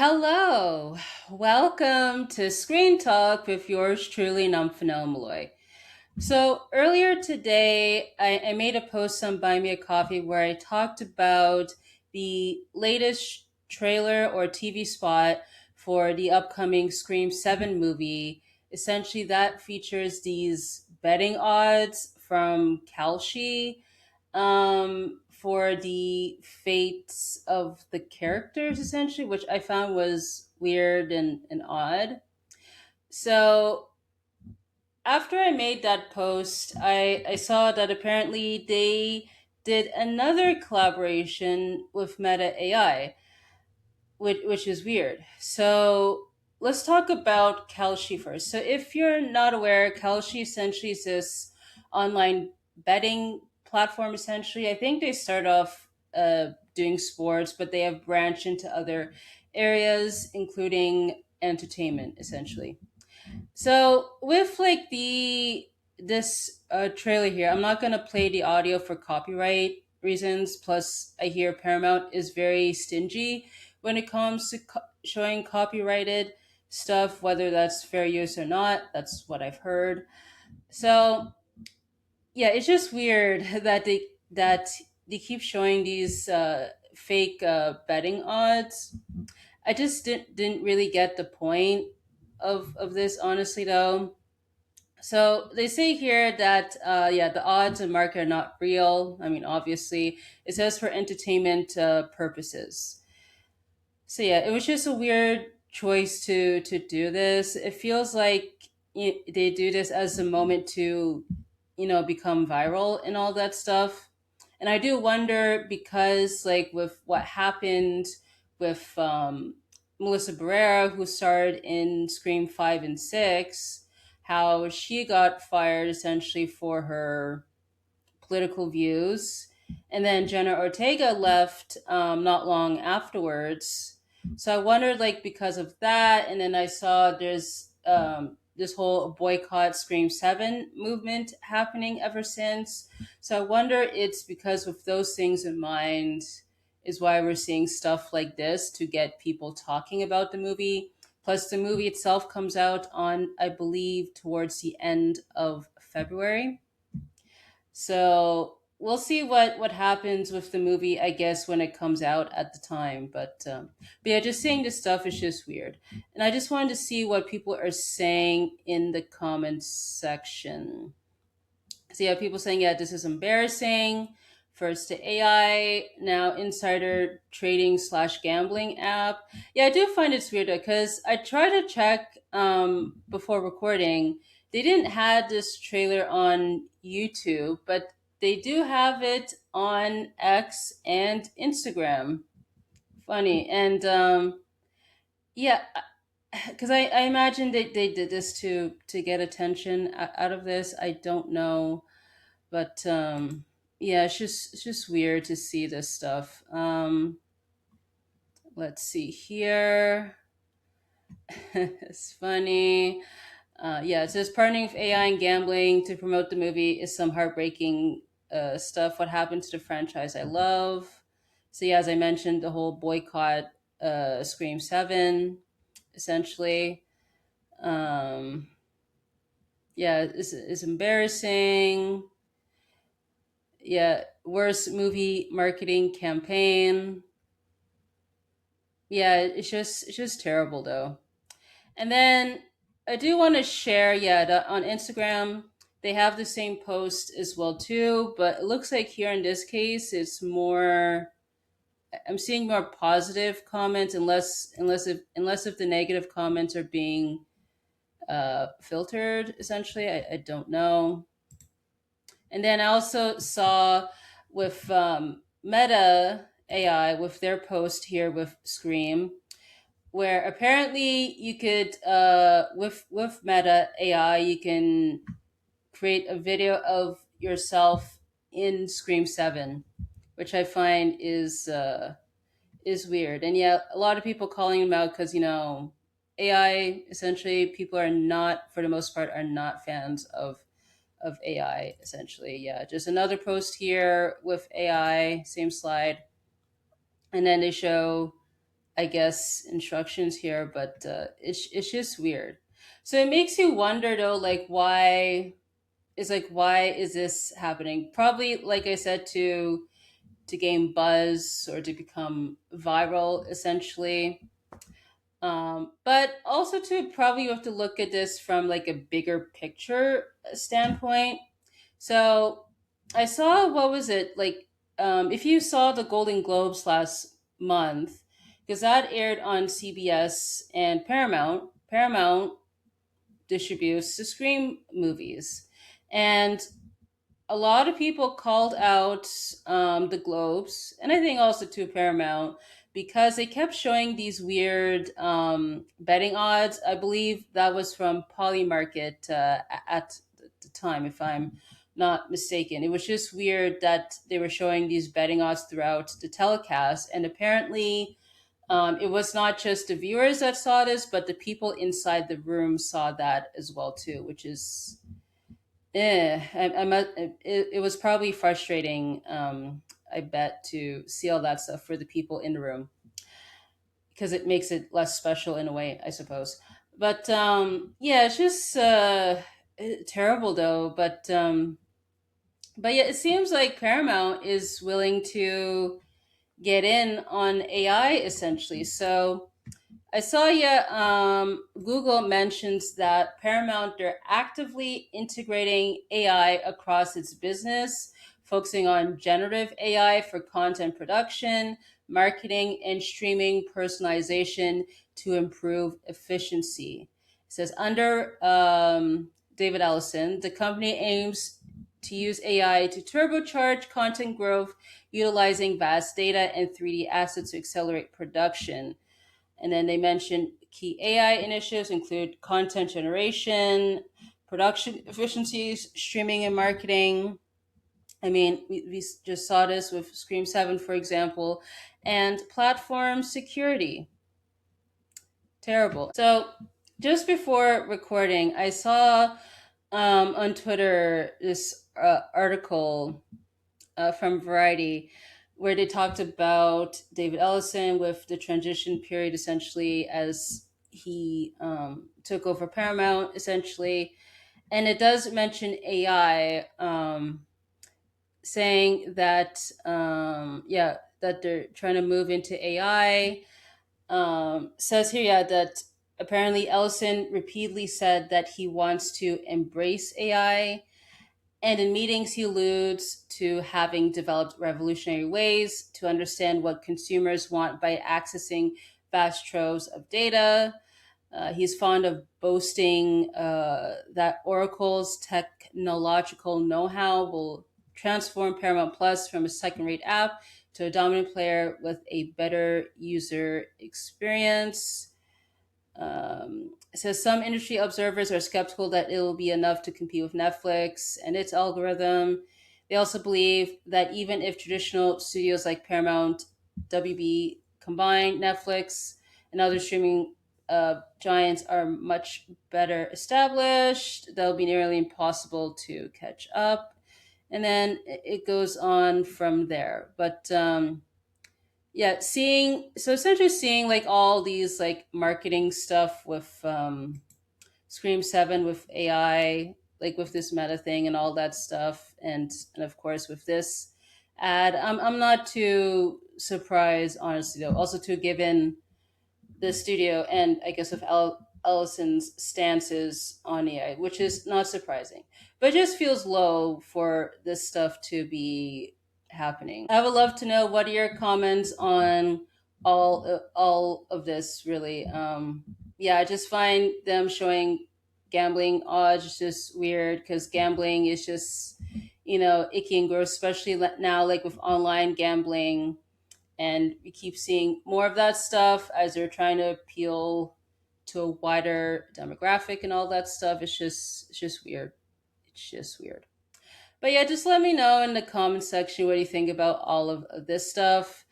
Hello, welcome to Screen Talk with yours truly, Nomfanelo. So earlier today, I made a post on Buy Me a Coffee where I talked about the latest trailer or TV spot for the upcoming Scream 7 movie. Essentially, that features these betting odds from Kalshi for the fates of the characters, essentially, which I found was weird and odd. So after I made that post, I saw that apparently they did another collaboration with Meta AI, which is weird. So let's talk about Kalshi first. So if you're not aware, Kalshi essentially is this online betting platform. Essentially, I think they start off doing sports, but they have branched into other areas, including entertainment. Essentially, so with like the this trailer here, I'm not gonna play the audio for copyright reasons. Plus, I hear Paramount is very stingy when it comes to showing copyrighted stuff, whether that's fair use or not. That's what I've heard. So yeah, it's just weird that they keep showing these fake betting odds. I just didn't really get the point of this, honestly, though. So they say here that yeah, the odds and market are not real. I mean, obviously, it says for entertainment purposes. So yeah, it was just a weird choice to do this. It feels like they do this as a moment to become viral and all that stuff. And I do wonder because like with what happened with Melissa Barrera, who starred in Scream 5 and 6, how she got fired essentially for her political views. And then Jenna Ortega left not long afterwards. So I wondered, like, because of that, and then I saw there's this whole boycott Scream 7 movement happening ever since. So I wonder it's because with those things in mind is why we're seeing stuff like this to get people talking about the movie. Plus, the movie itself comes out on, I believe, towards the end of February. So we'll see what happens with the movie, I guess, when it comes out at the time. But yeah, just saying this stuff is just weird, and I just wanted to see what people are saying in the comments section. So yeah, people saying, yeah, this is embarrassing. First to AI, now insider trading slash gambling app. Yeah, I do find it's weird because I tried to check before recording. They didn't have this trailer on YouTube, but they do have it on X and Instagram. Funny. And yeah, because I imagine they did this to get attention out of this. I don't know, but yeah, it's just weird to see this stuff. Let's see here. It's funny. Yeah, it says partnering with AI and gambling to promote the movie is some heartbreaking stuff. What happened to the franchise I love? So yeah, as I mentioned, the whole boycott Scream 7, essentially. Um, yeah, it's embarrassing. Yeah, worst movie marketing campaign. Yeah, it's just terrible though. And then I do want to share, yeah, on Instagram they have the same post as well too, but it looks like here in this case it's more. I'm seeing more positive comments, unless if the negative comments are being filtered. Essentially, I don't know. And then I also saw with Meta AI with their post here with Scream, where apparently you could with Meta AI you can create a video of yourself in Scream 7, which I find is weird. And yeah, a lot of people calling him out because AI, essentially, people are not, for the most part, are not fans of AI. Essentially, yeah. Just another post here with AI, same slide, and then they show, I guess, instructions here, but it's just weird. So it makes you wonder though, like why is this happening? Probably, like I said, to gain buzz or to become viral, essentially. But also to probably you have to look at this from like a bigger picture standpoint. So I saw, what was it like? If you saw the Golden Globes last month, because that aired on CBS and Paramount. Paramount distributes the Scream movies, and a lot of people called out the Globes, and I think also to Paramount, because they kept showing these weird betting odds. I believe that was from Polymarket at the time, if I'm not mistaken. It was just weird that they were showing these betting odds throughout the telecast, and apparently. It was not just the viewers that saw this, but the people inside the room saw that as well too, which is it was probably frustrating. I bet, to see all that stuff for the people in the room, because it makes it less special in a way, I suppose. But yeah, it's just terrible though. But yeah, it seems like Paramount is willing to get in on AI essentially. So I saw, yeah, Google mentions that Paramount, they're actively integrating AI across its business, focusing on generative AI for content production, marketing, and streaming personalization to improve efficiency. It says under David Ellison, the company aims to use AI to turbocharge content growth, utilizing vast data and 3D assets to accelerate production. And then they mentioned key AI initiatives include content generation, production efficiencies, streaming and marketing. I mean, we just saw this with Scream 7, for example, and platform security. Terrible. So, just before recording, I saw on Twitter this article from Variety, where they talked about David Ellison with the transition period, essentially, as he took over Paramount, essentially. And it does mention AI, saying that, yeah, that they're trying to move into AI. Says here, yeah, that apparently Ellison repeatedly said that he wants to embrace AI, and in meetings, he alludes to having developed revolutionary ways to understand what consumers want by accessing vast troves of data. He's fond of boasting that Oracle's technological know how will transform Paramount Plus from a second rate app to a dominant player with a better user experience. It says some industry observers are skeptical that it will be enough to compete with Netflix and its algorithm. They also believe that even if traditional studios like Paramount, WB combined, Netflix, and other streaming giants are much better established, that'll be nearly impossible to catch up. And then it goes on from there. But yeah, seeing, so essentially seeing like all these like marketing stuff with Scream 7 with AI, like with this meta thing and all that stuff, and of course with this ad, I'm not too surprised, honestly, though. Also, too, given the studio and I guess of Ellison's stances on AI, which is not surprising, but it just feels low for this stuff to be happening. I would love to know what are your comments on all of this. Really, yeah, I just find them showing gambling odds just weird, because gambling is just, icky and gross, especially now, like with online gambling, and we keep seeing more of that stuff as they're trying to appeal to a wider demographic and all that stuff. It's just weird. It's just weird. But yeah, just let me know in the comment section what you think about all of this stuff.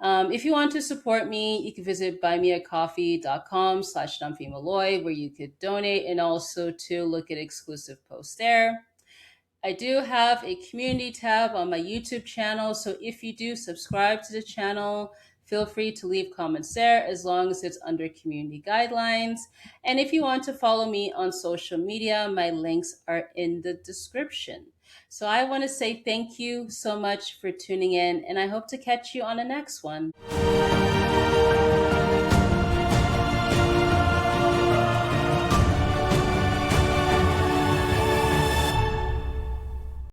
If you want to support me, you can visit buymeacoffee.com/Malloy, where you could donate and also to look at exclusive posts there. I do have a community tab on my YouTube channel, so if you do subscribe to the channel, Feel free to leave comments there as long as it's under community guidelines. And if you want to follow me on social media, my links are in the description. So I want to say thank you so much for tuning in, and I hope to catch you on the next one.